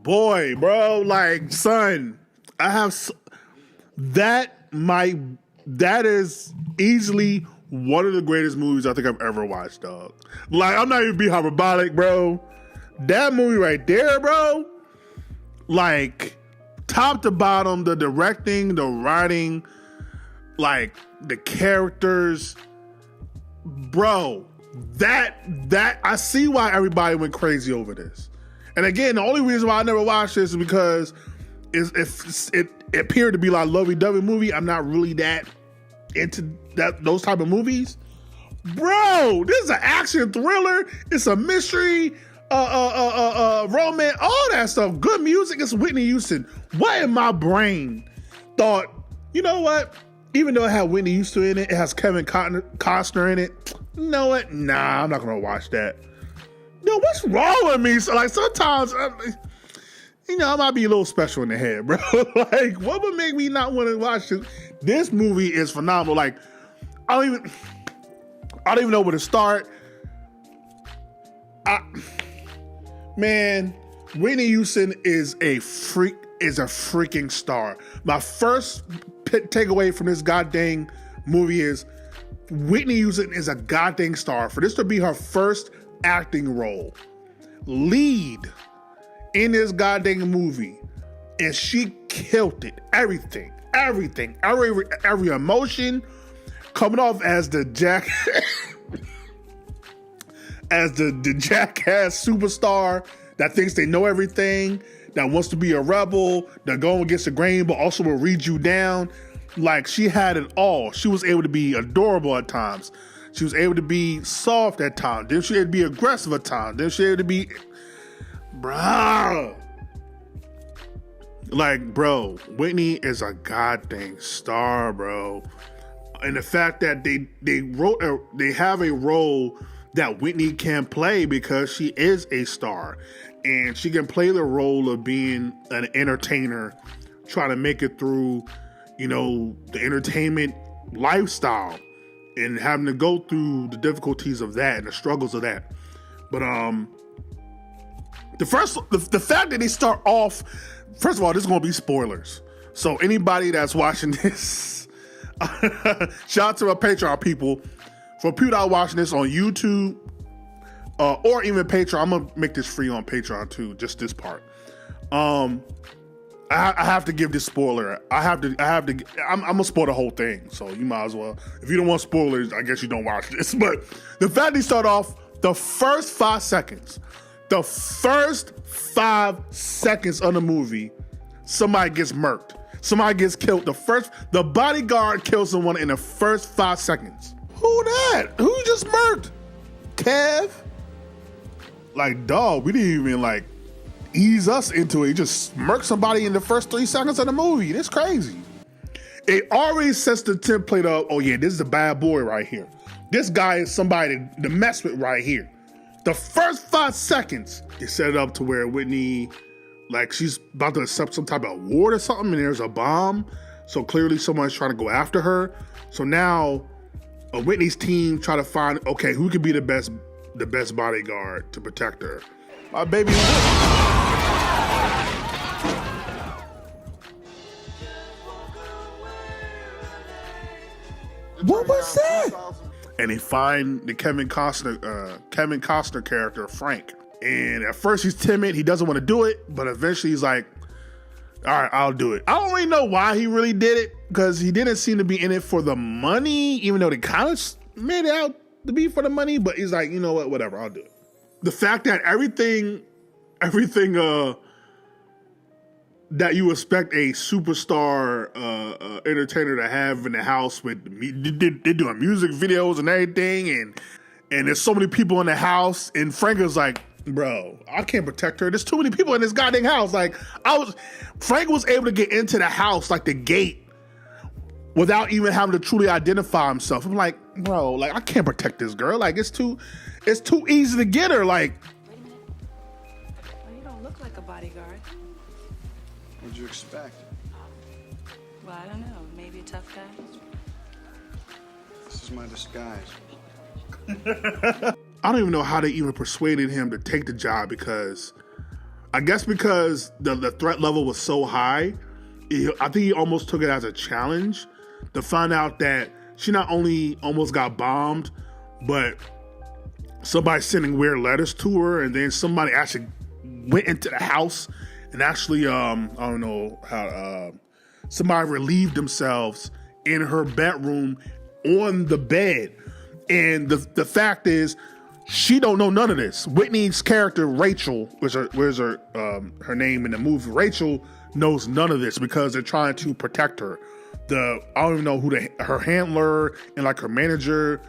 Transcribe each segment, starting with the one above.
boy, bro. Like, son, I have that. That is easily one of the greatest movies I think I've ever watched, dog. Like, I'm not even being hyperbolic, bro. That movie right there, bro. Like, top to bottom, the directing, the writing, like the characters, bro. That I see why everybody went crazy over this. And again, the only reason why I never watched this is because it appeared to be like a lovey-dovey movie. I'm not really that into those type of movies. Bro, this is an action thriller. It's a mystery, romance, all that stuff. Good music. It's Whitney Houston. What in my brain thought, you know what? Even though it had Whitney Houston in it, it has Kevin Costner in it. You know what? Nah, I'm not gonna watch that. Yo, what's wrong with me? So, like, sometimes, I might be a little special in the head, bro. Like, what would make me not want to watch this? This movie is phenomenal. Like, I don't even know where to start. Man, Whitney Houston is a freaking star. My first takeaway from this goddamn movie is Whitney Houston is a goddamn star. For this to be her first acting role, lead in this goddamn movie, and she killed it. Everything, every emotion, coming off as the as the jackass superstar that thinks they know everything, that wants to be a rebel, that go against the grain, but also will read you down. Like, she had it all. She was able to be adorable at times. She was able to be soft at times. Then she had to be aggressive at times. Then she had to be, bro. Like, bro, Whitney is a goddamn star, bro. And the fact that they have a role that Whitney can play because she is a star, and she can play the role of being an entertainer, trying to make it through, the entertainment lifestyle, and having to go through the difficulties of that and the struggles of that. But the fact that they start off, first of all, this is going to be spoilers. So anybody that's watching this, shout out to our Patreon people. For people that are watching this on YouTube or even Patreon, I'm gonna make this free on Patreon too. Just this part. I have to give this spoiler. I'm gonna spoil the whole thing. So you might as well. If you don't want spoilers, I guess you don't watch this. But the fact they start off the first 5 seconds, of the movie, somebody gets murked. Somebody gets killed. The bodyguard kills someone in the first 5 seconds. Who that? Who you just murked? Kev? Like, dog, we didn't even ease us into it. You just murked somebody in the first 3 seconds of the movie. That's crazy. It already sets the template of, oh yeah, this is a bad boy right here. This guy is somebody to mess with right here. The first 5 seconds, they set it up to where Whitney, she's about to accept some type of award or something, and there's a bomb. So clearly someone's trying to go after her. So now Whitney's team try to find, okay, who could be the best bodyguard to protect her. My baby. What was that? And they find the Kevin Costner character, Frank. And at first he's timid, he doesn't want to do it, but eventually he's like, all right, I'll do it. I don't really know why he really did it, because he didn't seem to be in it for the money, even though they kind of made it out to be for the money, but he's like, you know what, whatever, I'll do it. The fact that everything that you expect a superstar entertainer to have in the house, with they're doing music videos and everything, and there's so many people in the house, and Frank is like, bro, I can't protect her. There's too many people in this goddamn house. Frank was able to get into the house, the gate, without even having to truly identify himself. I'm like, bro, I can't protect this girl. It's too easy to get her. Wait a minute. Well, you don't look like a bodyguard. What'd you expect? Well, I don't know. Maybe a tough guy. This is my disguise. I don't even know how they even persuaded him to take the job, because I guess because the threat level was so high, I think he almost took it as a challenge to find out that she not only almost got bombed, but somebody sending weird letters to her, and then somebody actually went into the house and actually, I don't know how, somebody relieved themselves in her bedroom on the bed. And the fact is, she don't know none of this. Whitney's character, Rachel, where's her name in the movie, Rachel knows none of this because they're trying to protect her. I don't even know who her handler and like her manager,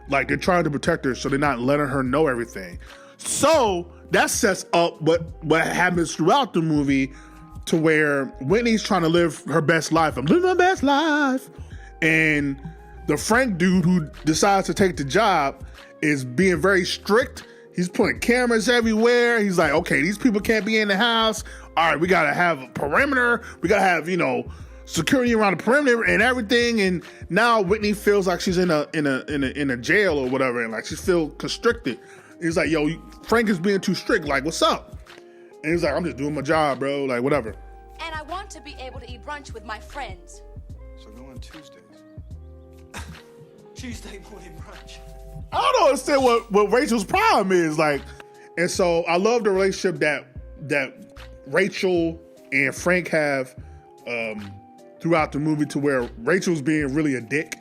like they're trying to protect her, so they're not letting her know everything. So that sets up what happens throughout the movie, to where Whitney's trying to live her best life. I'm living my best life. And the Frank dude who decides to take the job is being very strict. He's putting cameras everywhere. He's like, okay, these people can't be in the house. All right, we gotta have a perimeter. We gotta have, security around the perimeter and everything. And now Whitney feels like she's in a jail or whatever, and like she feels constricted. He's like, yo, Frank is being too strict. Like, what's up? And he's like, I'm just doing my job, bro. Like, whatever. And I want to be able to eat brunch with my friends. So go on Tuesdays. Tuesday morning brunch. I don't understand what Rachel's problem is. Like, and so I love the relationship that Rachel and Frank have throughout the movie, to where Rachel's being really a dick.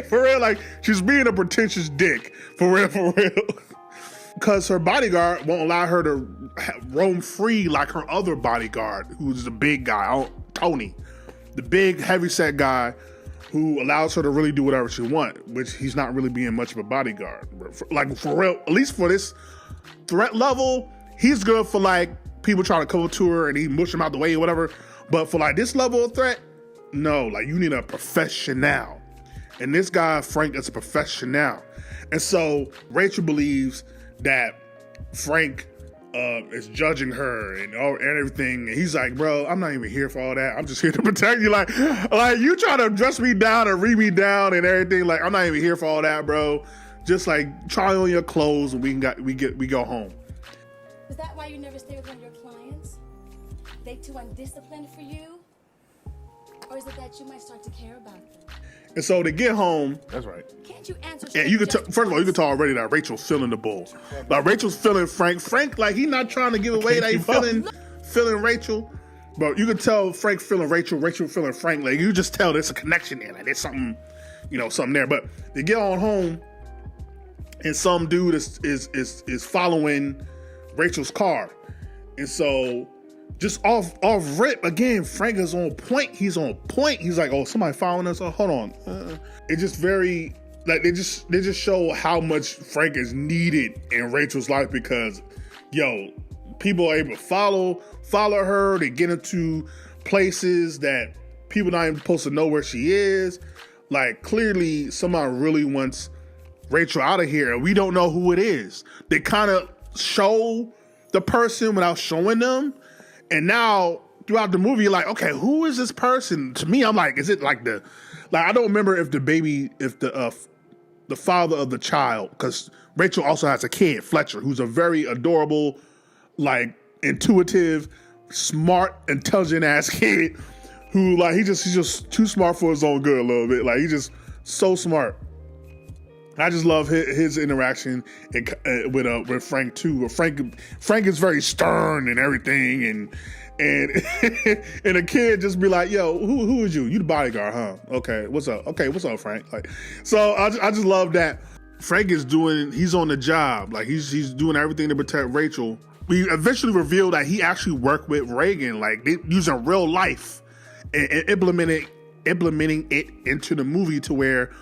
For real, like she's being a pretentious dick. For real. Because her bodyguard won't allow her to roam free like her other bodyguard, who's the big guy, Tony, the big heavyset guy who allows her to really do whatever she wants, which he's not really being much of a bodyguard. Like, for real, at least for this threat level, he's good for like people trying to come to her and he mush them out the way or whatever. But for like this level of threat, no, like you need a professional. And this guy, Frank, is a professional. And so Rachel believes that Frank is judging her and everything. And he's like, bro, I'm not even here for all that. I'm just here to protect you. Like you try to dress me down and read me down and everything. Like, I'm not even here for all that, bro. Just like try on your clothes and we go home. Is that why you never stay with one of your clients? They too undisciplined for you? Or is it that you might start to care about them? And so they get home. That's right. Can't you answer? And you can first of all, you can tell already that Rachel's feeling the bull. Like Rachel's feeling Frank. Frank, like he's not trying to give away that he's feeling Rachel. But you can tell Frank feeling Rachel, Rachel feeling Frank. Like you just tell there's a connection there. Like there's something, something there. But they get on home, and some dude is following Rachel's car. And so just off rip, again, Frank is on point. He's on point. He's like, oh, somebody following us. Oh, hold on. It's just very, like, they just show how much Frank is needed in Rachel's life, because, people are able to follow her. They get into places that people not even supposed to know where she is. Like, clearly somebody really wants Rachel out of here, and we don't know who it is. They kind of show the person without showing them. And now throughout the movie, you're like, okay, who is this person? To me, I'm like, is it like I don't remember if the father of the child, because Rachel also has a kid, Fletcher, who's a very adorable, like intuitive, smart, intelligent ass kid who like, he's just too smart for his own good a little bit. Like he's just so smart. I just love his interaction with Frank too. Frank is very stern and everything, and and a kid just be like, "Yo, who is you? You the bodyguard, huh? Okay, what's up? Okay, what's up, Frank?" Like, so I just love that Frank he's on the job, like he's doing everything to protect Rachel. We eventually reveal that he actually worked with Reagan, like using real life and implementing it into the movie, to where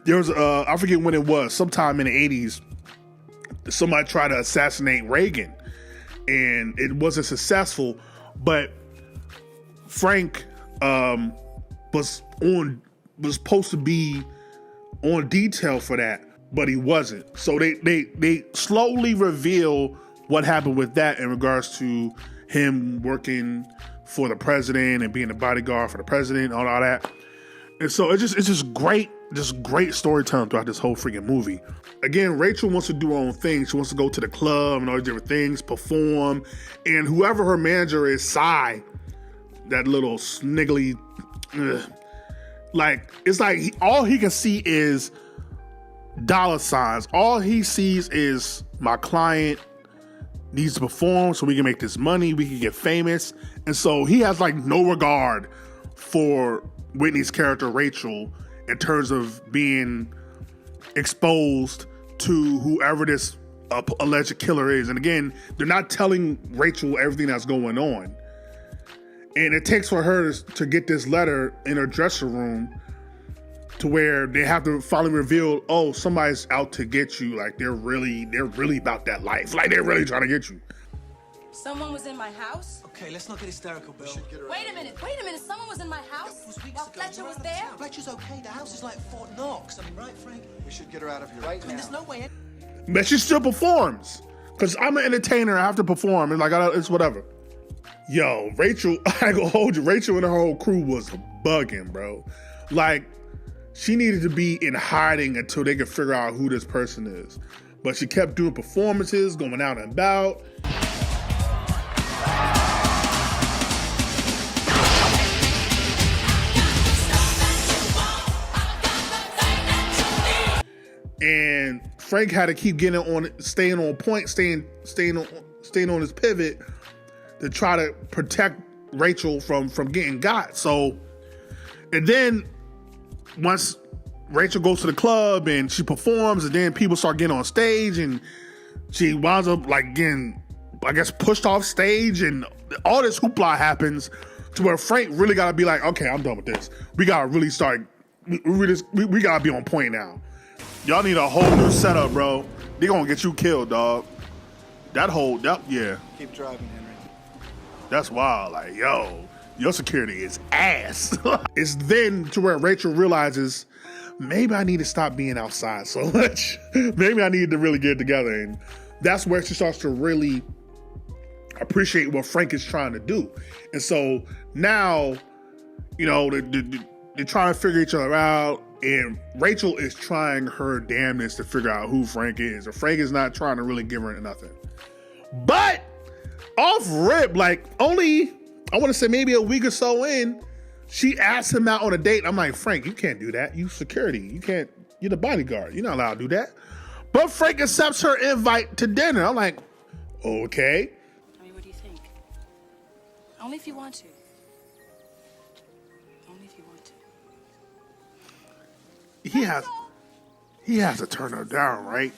there was, I forget when it was, sometime in the 80s, somebody tried to assassinate Reagan, and it wasn't successful, but Frank was supposed to be on detail for that, but he wasn't. So they slowly reveal what happened with that in regards to him working for the president and being a bodyguard for the president and all that. And so it's just great storytelling throughout this whole freaking movie. Again, Rachel wants to do her own thing. She wants to go to the club and all these different things, perform. And whoever her manager is, Cy, that little sniggly, it's like all he can see is dollar signs. All he sees is my client needs to perform so we can make this money, we can get famous. And so he has like no regard for Whitney's character, Rachel, in terms of being exposed to whoever this alleged killer is. And again, they're not telling Rachel everything that's going on. And it takes for her to get this letter in her dressing room to where they have to finally reveal, oh, somebody's out to get you. Like they're really about that life. Like they're really trying to get you. Someone was in my house? Okay, let's not get hysterical, Bill. Wait a minute. Someone was in my house? It was weeks While ago. Fletcher You're was out of there? town. Fletcher's okay. The house is like Fort Knox. I mean, right, Frank? We should get her out of here right I mean, now. there's no way. But she still performs. Because I'm an entertainer. I have to perform. And like, it's whatever. Yo, Rachel, I go hold you. Rachel and her whole crew was bugging, bro. Like, she needed to be in hiding until they could figure out who this person is. But she kept doing performances, going out and about. And Frank had to keep getting on, staying on point, staying on his pivot to try to protect Rachel from getting got. So, and then once Rachel goes to the club and she performs, and then people start getting on stage, and she winds up like getting, I guess, pushed off stage, and all this hoopla happens to where Frank really gotta be like, okay, I'm done with this. We gotta really start. We gotta be on point now. Y'all need a whole new setup, bro. They gonna get you killed, dog. Yeah. Keep driving, Henry. That's wild. Like, yo, your security is ass. It's then to where Rachel realizes, maybe I need to stop being outside so much. Maybe I need to really get it together. And that's where she starts to really appreciate what Frank is trying to do. And so now, you know, they're trying to figure each other out. And Rachel is trying her damnedest to figure out who Frank is. And Frank is not trying to really give her nothing. But off rip, like only, I want to say maybe a week or so in, she asked him out on a date. I'm like, Frank, you can't do that. You security. You're the bodyguard. You're not allowed to do that. But Frank accepts her invite to dinner. I'm like, okay. I mean, what do you think? Only if you want to. Only if you want to. He has to turn her down, right?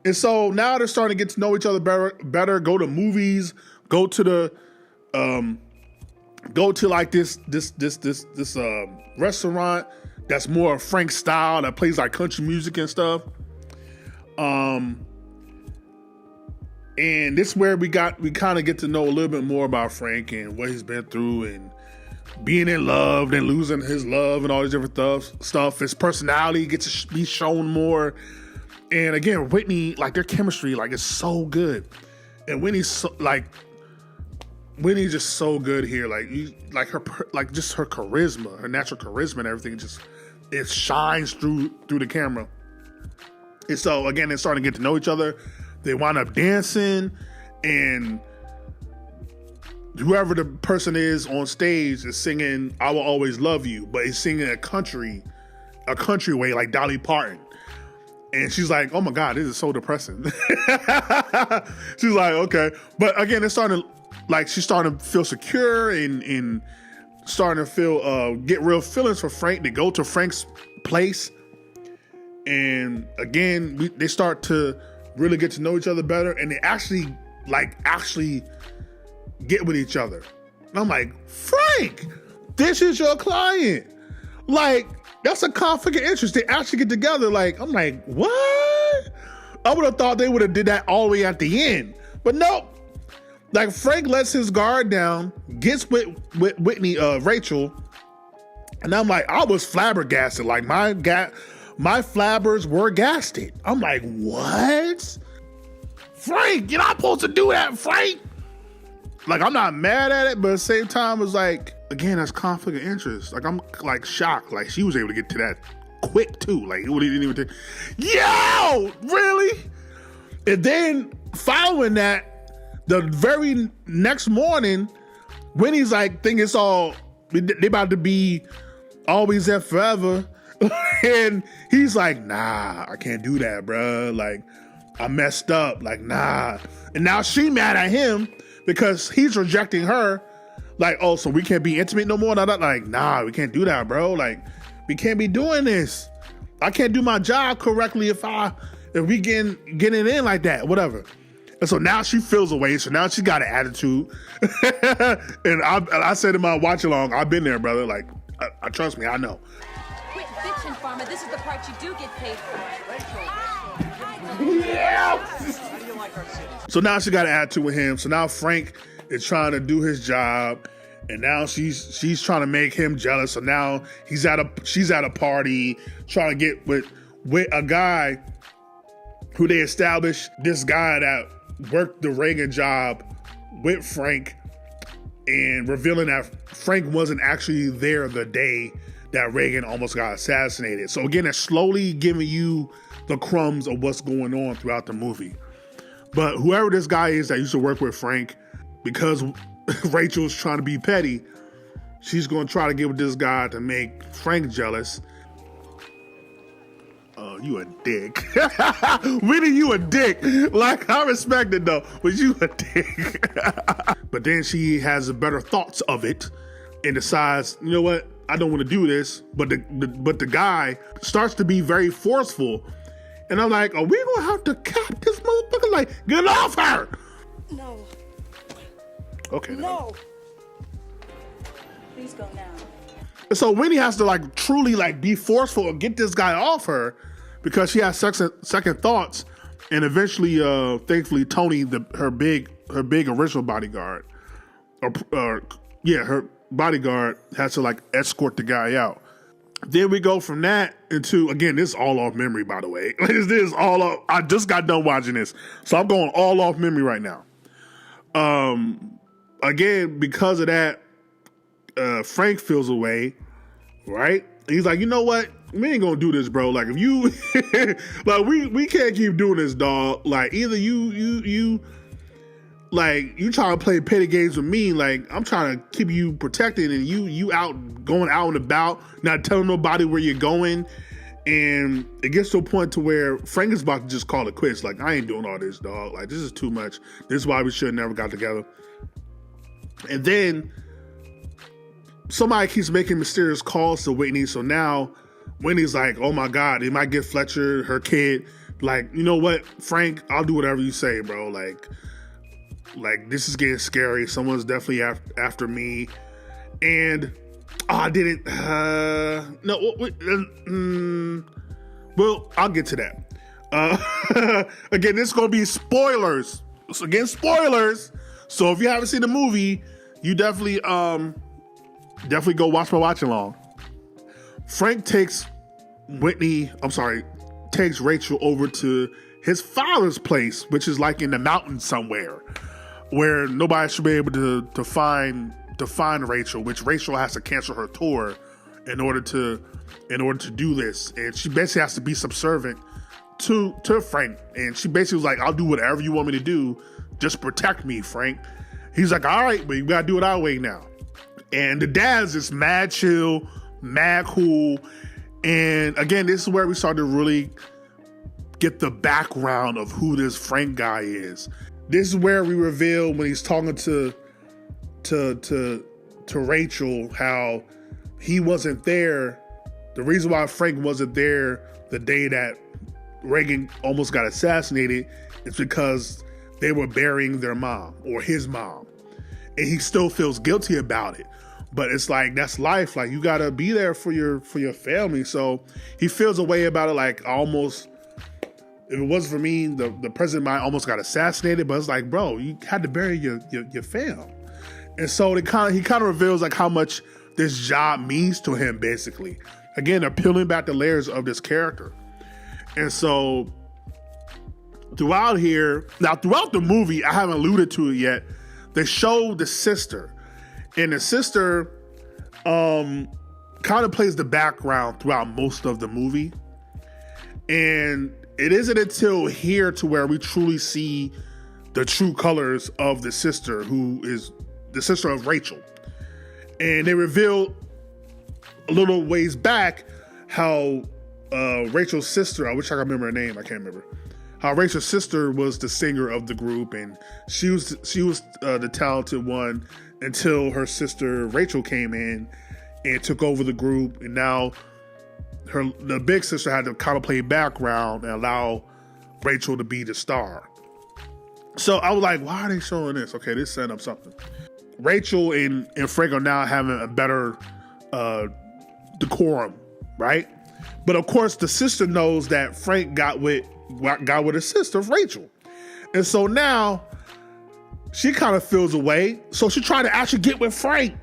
And so now they're starting to get to know each other better, go to movies, go to like this restaurant that's more Frank style, that plays like country music and stuff. And this is where we kind of get to know a little bit more about Frank and what he's been through, and being in love and losing his love and all these different stuff. His personality gets to be shown more. And again, Whitney, like their chemistry, like is so good. And Whitney's Whitney's just so good here. Like just her charisma, her natural charisma and everything, it shines through the camera. And so again, they're starting to get to know each other. They wind up dancing, and whoever the person is on stage is singing "I Will Always Love You," but he's singing a country way, like Dolly Parton. And she's like, oh my God, this is so depressing. She's like, okay. But again, she's starting to feel secure and starting to feel, get real feelings for Frank. They go to Frank's place. And again, they start to really get to know each other better. And they actually get with each other. And I'm like, Frank, this is your client. Like, that's a conflict of interest. They actually get together. Like, I'm like, what? I would have thought they would have did that all the way at the end. But nope. Like, Frank lets his guard down, gets with Whitney, Rachel. And I'm like, I was flabbergasted. Like, my flabbers were gasted. I'm like, what? Frank, you're not supposed to do that, Frank. Like, I'm not mad at it, but at the same time, it's like, again, that's conflict of interest. Like, I'm like shocked. Like, she was able to get to that quick too. Like, it didn't even take. Yo, really? And then following that, the very next morning, Winnie's like, think it's all, they about to be always there forever. And he's like, nah, I can't do that, bruh. Like, I messed up. Like, nah. And now she mad at him because he's rejecting her. Like, oh, so we can't be intimate no more? Like, nah, we can't do that, bro. Like, we can't be doing this. I can't do my job correctly if we getting in like that, whatever. And so now she feels away. So now she got an attitude. And I said in my watch along, I've been there, brother. Like, I trust me, I know. Quit bitching, Farmer. This is the part you do get paid for. So now she got an attitude with him. So now Frank is trying to do his job, and now she's trying to make him jealous. So now she's at a party trying to get with a guy who they established, this guy that worked the Reagan job with Frank, and revealing that Frank wasn't actually there the day that Reagan almost got assassinated. So again, it's slowly giving you the crumbs of what's going on throughout the movie. But whoever this guy is that used to work with Frank, because Rachel's trying to be petty, she's going to try to get with this guy to make Frank jealous. Oh, you a dick. Really, you a dick. Like, I respect it though, but you a dick. But then she has better thoughts of it and decides, you know what? I don't want to do this. But the guy starts to be very forceful. And I'm like, are we gonna have to cap this motherfucker? Like, get off her! No. Okay. No. Please go now. So Winnie has to like truly like be forceful and get this guy off her because she has second thoughts. And eventually, thankfully, Tony, her big original bodyguard, her bodyguard has to like escort the guy out. Then we go from that into, again, this is all off memory, by the way. This is all off. I just got done watching this, so I'm going all off memory right now. Again, because of that, Frank feels away, right? He's like, you know what? We ain't gonna do this, bro. Like, if you, like, we can't keep doing this, dog. Like, either you like, you trying to play petty games with me, like, I'm trying to keep you protected, and you going out and about, not telling nobody where you're going. And it gets to a point to where Frank is about to just call it quits. Like, I ain't doing all this, dog. Like, this is too much. This is why we should have never got together. And then somebody keeps making mysterious calls to Whitney. So now Whitney's like, oh my God, they might get Fletcher, her kid. Like, you know what, Frank, I'll do whatever you say, bro. Like, this is getting scary. Someone's definitely after me. And I didn't. Well, I'll get to that. Again, this is gonna be spoilers. So again, spoilers. So if you haven't seen the movie, you definitely go watch my watch along. Frank takes Rachel over to his father's place, which is like in the mountains somewhere, where nobody should be able to find Rachel, which Rachel has to cancel her tour in order to do this. And she basically has to be subservient to Frank. And she basically was like, I'll do whatever you want me to do. Just protect me, Frank. He's like, all right, but you gotta do it our way now. And the dad's just mad chill, mad cool. And again, this is where we start to really get the background of who this Frank guy is. This is where we reveal when he's talking to Rachel how he wasn't there. The reason why Frank wasn't there the day that Reagan almost got assassinated is because they were burying their mom, or his mom. And he still feels guilty about it. But it's like, that's life. Like, you gotta be there for your family. So he feels a way about it, like, almost, if it wasn't for me, the president might almost got assassinated. But it's like, bro, you had to bury your fam. And so he kind of reveals like how much this job means to him, basically. Again, they're peeling back the layers of this character. And so throughout the movie, I haven't alluded to it yet, they show the sister. And the sister kind of plays the background throughout most of the movie. And it isn't until here to where we truly see the true colors of the sister, who is the sister of Rachel. And they reveal a little ways back how Rachel's sister, I wish I could remember her name, I can't remember, how Rachel's sister was the singer of the group, and she was the talented one until her sister Rachel came in and took over the group, and now the big sister had to kind of play background and allow Rachel to be the star. So I was like, why are they showing this? Okay, this setting up something. Rachel and Frank are now having a better decorum, right? But of course, the sister knows that Frank got with his sister, Rachel. And so now she kind of feels away. So she tried to actually get with Frank.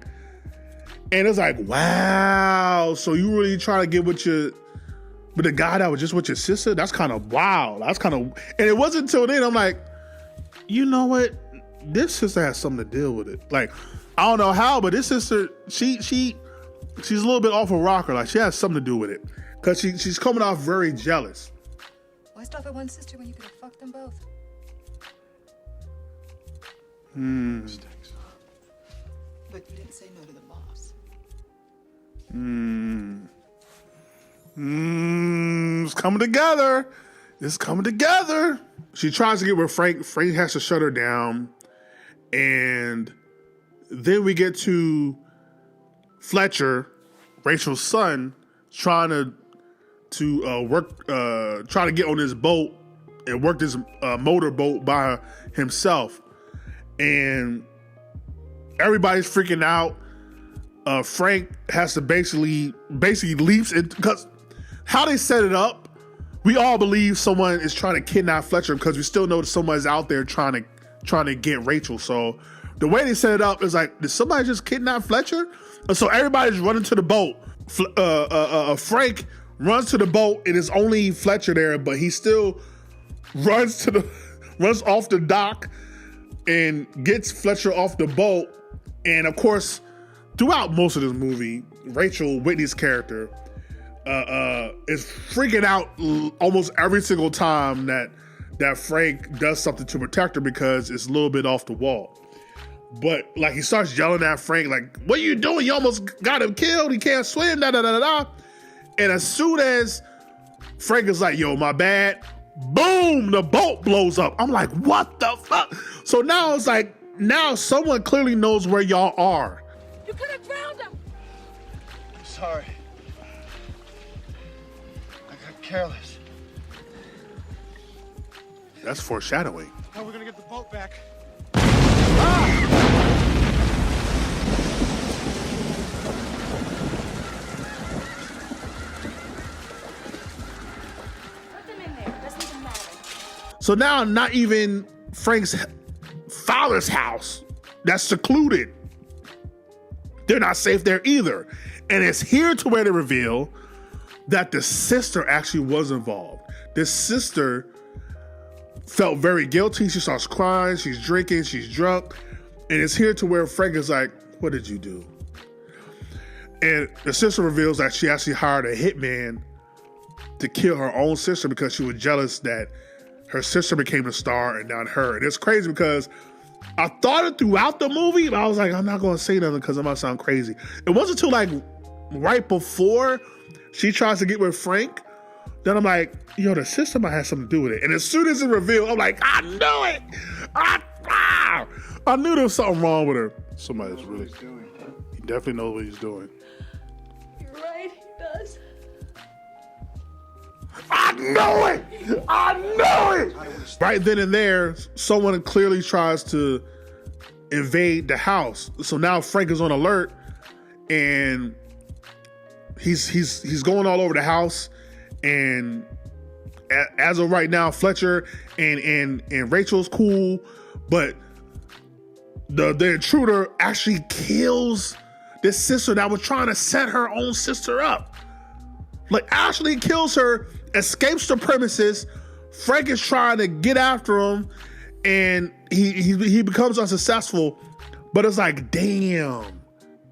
And it's like, wow. So you really trying to get with the guy that was just with your sister? That's kind of wild. And it wasn't until then I'm like, you know what? This sister has something to deal with it. Like, I don't know how, but this sister, she's a little bit off a rocker. Like, she has something to do with it. Because she's coming off very jealous. Why stop at one sister when you could have fucked them both? But you didn't say no to the boss. It's coming together. It's coming together. She tries to get with Frank. Frank has to shut her down. And then we get to Fletcher, Rachel's son, trying to get on this boat and work this motorboat by himself. And everybody's freaking out. Frank has to basically leaps in, because how they set it up, we all believe someone is trying to kidnap Fletcher because we still know that someone's out there trying to get Rachel. So the way they set it up is like, did somebody just kidnap Fletcher? And so everybody's running to the boat. Frank runs to the boat and it's only Fletcher there, but he still runs off the dock and gets Fletcher off the boat. And of course, throughout most of this movie, Rachel, Whitney's character, is freaking out almost every single time that Frank does something to protect her because it's a little bit off the wall. But like, he starts yelling at Frank, like, what are you doing? You almost got him killed. He can't swim, da da da da da. And as soon as Frank is like, yo, my bad, boom, the boat blows up. I'm like, what the fuck? So now it's like, now someone clearly knows where y'all are. You could have drowned him. I'm sorry. I got careless. That's foreshadowing. How are we gonna get the boat back? Put them in there. Doesn't even matter. So now not even Frank's father's house that's secluded, they're not safe there either. And it's here to where they reveal that the sister actually was involved. This sister felt very guilty. She starts crying, she's drinking, she's drunk. And it's here to where Frank is like, what did you do? And the sister reveals that she actually hired a hitman to kill her own sister because she was jealous that her sister became a star and not her. And it's crazy because I thought it throughout the movie, but I was like, I'm not going to say nothing because it might sound crazy. It wasn't until like right before she tries to get with Frank, then I'm like, yo, the sister might have something to do with it. And as soon as it revealed, I'm like, I knew it. I knew there was something wrong with her. Somebody's really, he definitely knows what he's doing. You're right, he does. I know it! I know it! Right then and there, someone clearly tries to invade the house. So now Frank is on alert and he's going all over the house. And as of right now, Fletcher and Rachel's cool, but the intruder actually kills this sister that was trying to set her own sister up. Like, actually kills her, escapes the premises. Frank is trying to get after him, and he becomes unsuccessful. But it's like, damn,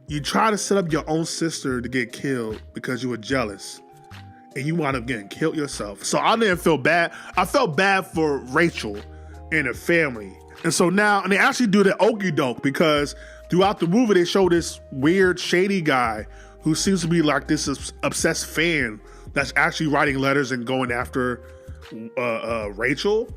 you try to set up your own sister to get killed because you were jealous, and you wound up getting killed yourself. So I didn't feel bad. I felt bad for Rachel and her family. And so now, and they actually do the okie doke because throughout the movie, they show this weird, shady guy who seems to be like this obsessed fan that's actually writing letters and going after Rachel.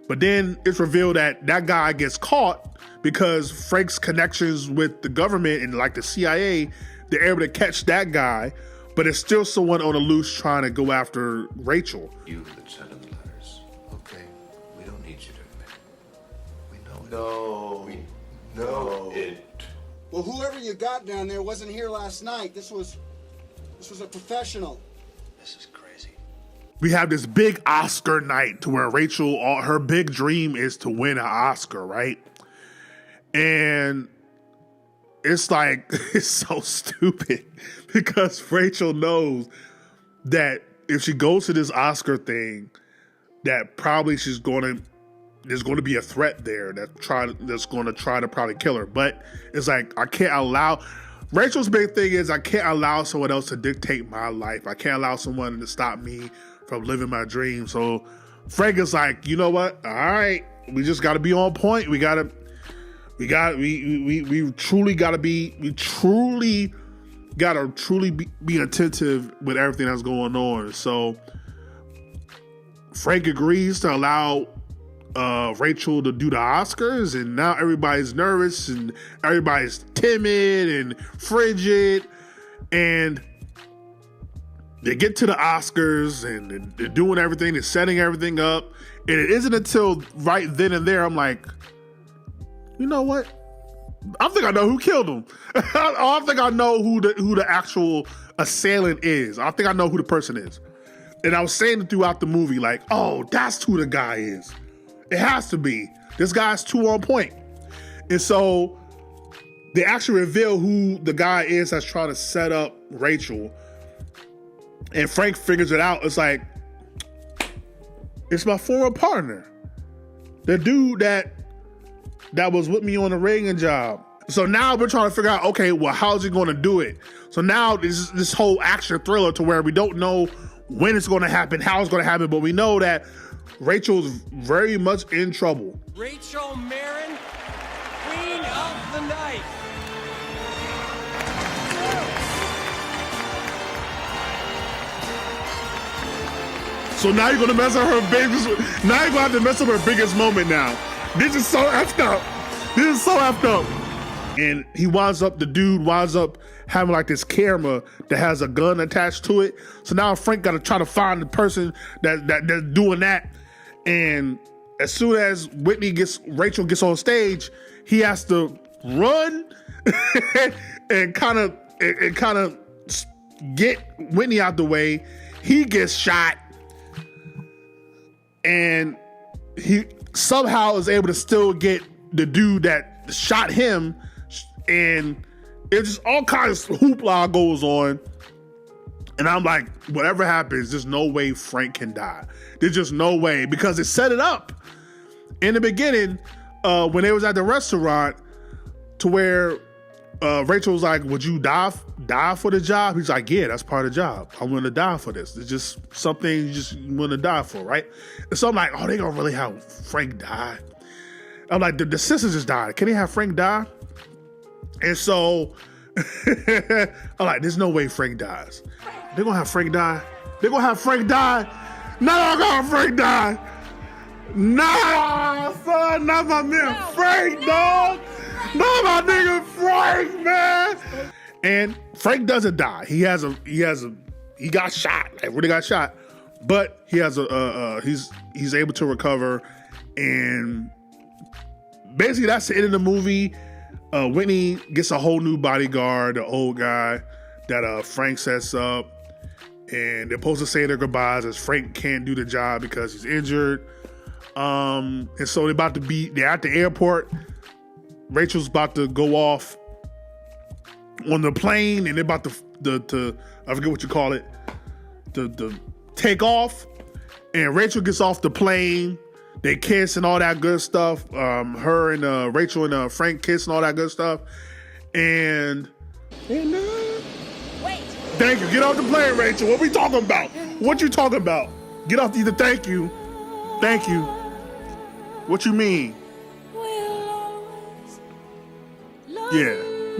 But then it's revealed that that guy gets caught because Frank's connections with the government and like the CIA, they're able to catch that guy, but it's still someone on the loose trying to go after Rachel. You that sent him the letters. Okay, we don't need you to admit it. We know it. No. We know it. Well, whoever you got down there wasn't here last night. This was a professional. This is crazy. We have this big Oscar night to where Rachel, her big dream is to win an Oscar, right? And it's like, it's so stupid because Rachel knows that if she goes to this Oscar thing, that probably there's going to be a threat there that's going to try to probably kill her. But it's like, I can't allow, Rachel's big thing is I can't allow someone else to dictate my life. I can't allow someone to stop me from living my dream. So Frank is like, you know what? All right, we just got to be on point. We truly got to be attentive with everything that's going on. So Frank agrees to allow Rachel to do the Oscars, and now everybody's nervous and everybody's timid and frigid, and they get to the Oscars and they're doing everything, they're setting everything up, and it isn't until right then and there I'm like, you know what? I think I know who killed him. I think I know who the actual assailant is. I think I know who the person is. And I was saying it throughout the movie, like, oh, that's who the guy is. It has to be. This guy's too on point. And so they actually reveal who the guy is that's trying to set up Rachel. And Frank figures it out. It's like, it's my former partner. The dude that was with me on the Reagan job. So now we're trying to figure out, okay, well, how's he going to do it? So now this whole action thriller to where we don't know when it's going to happen, how it's going to happen, but we know that Rachel's very much in trouble. Rachel Marin, Queen of the Night. So now you're going to mess up her biggest, now you're going to have to mess up her biggest moment now. This is so effed up. This is so effed up. And the dude winds up having like this camera that has a gun attached to it. So now Frank got to try to find the person that's doing that. And as soon as Rachel gets on stage, he has to run and kind of get Whitney out the way. He gets shot, and he somehow is able to still get the dude that shot him, and it's just all kinds of hoopla goes on. And I'm like, whatever happens, there's no way Frank can die. There's just no way, because it set it up in the beginning when they was at the restaurant to where Rachel was like, would you die for the job? He's like, yeah, that's part of the job. I'm going to die for this. It's just something you just want to die for, right? And so I'm like, oh, they going to really have Frank die? I'm like, the sister just died. Can they have Frank die? And so I'm like, there's no way Frank dies. They're going to have Frank die. They're going to have Frank die. No, they're going to have Frank die. Nah, son, not my man Frank, dog. Not my nigga Frank, man. And Frank doesn't die. He got shot. Like, really got shot. But he has he's able to recover. And basically that's the end of the movie. Whitney gets a whole new bodyguard, the old guy that Frank sets up. And they're supposed to say their goodbyes as Frank can't do the job because he's injured. And so they're at the airport. Rachel's about to go off on the plane, and they're about to I forget what you call it, the take off. And Rachel gets off the plane. They kiss and all that good stuff. Her and Rachel and Frank kiss and all that good stuff. And Wait. Thank you. Get off the plane, Rachel. What we talking about? What you talking about? Get off the thank you. Thank you. What you mean? Yeah.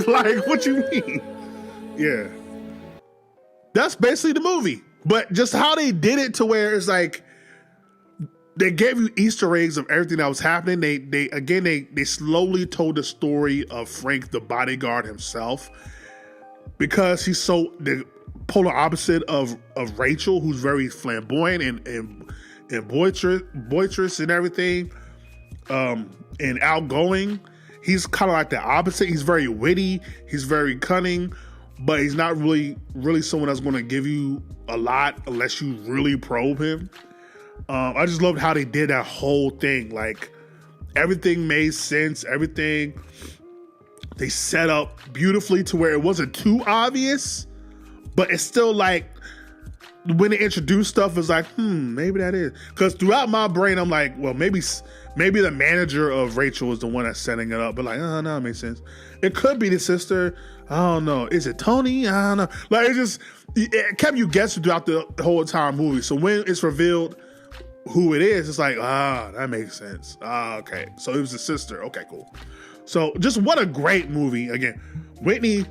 Like, what you mean? Yeah. That's basically the movie. But just how they did it to where it's like they gave you Easter eggs of everything that was happening. They slowly told the story of Frank the bodyguard himself, because he's so the polar opposite of Rachel, who's very flamboyant and boisterous and everything, and outgoing. He's kind of like the opposite. He's very witty. He's very cunning, but he's not really someone that's going to give you a lot unless you really probe him. I just loved how they did that whole thing. Like, everything made sense. Everything they set up beautifully to where it wasn't too obvious, but it's still like when they introduce stuff, it's like, maybe that is. Because throughout my brain, I'm like, well, maybe the manager of Rachel is the one that's setting it up. But like, oh, no, it makes sense. It could be the sister. I don't know. Is it Tony? I don't know. Like, it kept you guessing throughout the whole entire movie. So when it's revealed who it is, it's like, that makes sense. Okay. So it was the sister. Okay, cool. So just what a great movie. Again, Whitney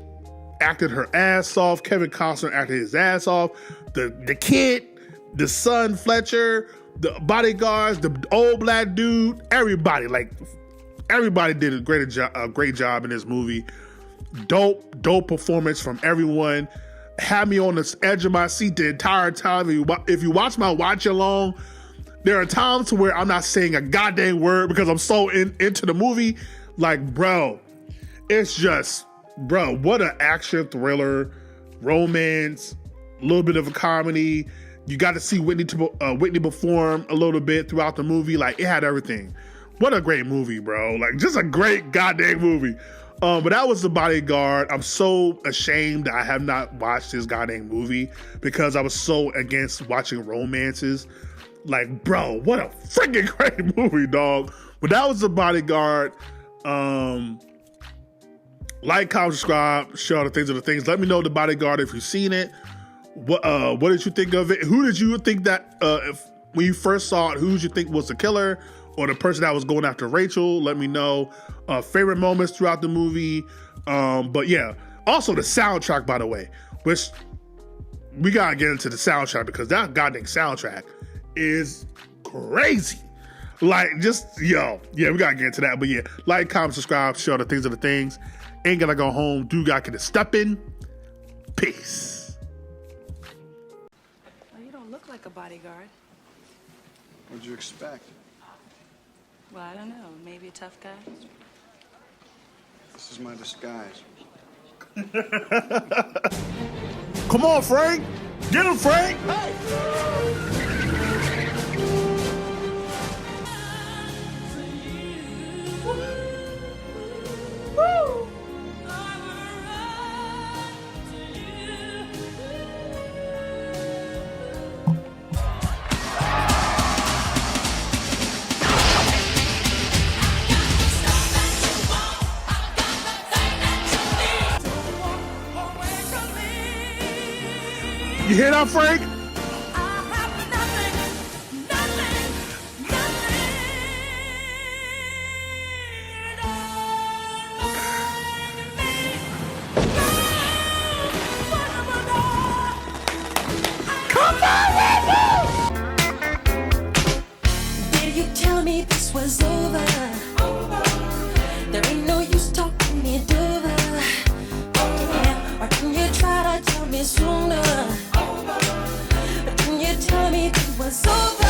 acted her ass off. Kevin Costner acted his ass off. The kid, the son, Fletcher, the bodyguards, the old black dude, everybody did a great job in this movie. Dope performance from everyone. Had me on the edge of my seat the entire time. If you watch my watch along, there are times where I'm not saying a goddamn word because I'm so into the movie. Like, bro, it's just, what an action thriller, romance, a little bit of a comedy. You got to see Whitney perform a little bit throughout the movie. Like, it had everything. What a great movie, bro. Like, just a great goddamn movie. But that was The Bodyguard. I'm so ashamed that I have not watched this goddamn movie because I was so against watching romances. Like, bro, what a freaking great movie, dog. But that was The Bodyguard. Like, comment, subscribe, share all the things of the things. Let me know The Bodyguard if you've seen it. What did you think of it? Who did you think that when you first saw it, who did you think was the killer or the person that was going after Rachel? Let me know. Favorite moments throughout the movie. But yeah, also the soundtrack, by the way, which we gotta get into the soundtrack because that goddamn soundtrack is crazy. Like, we gotta get into that. But yeah, like, comment, subscribe, share the things of the things. Ain't gonna go home. Do got to step in. Peace. Well, you don't look like a bodyguard. What'd you expect? Well, I don't know. Maybe a tough guy. This is my disguise. Come on, Frank. Get him, Frank. You hear that, Frank? Come on, Did you tell me this was over? There ain't no use talking it over. Yeah, or can you try to tell me sooner? Or can you tell me it was over?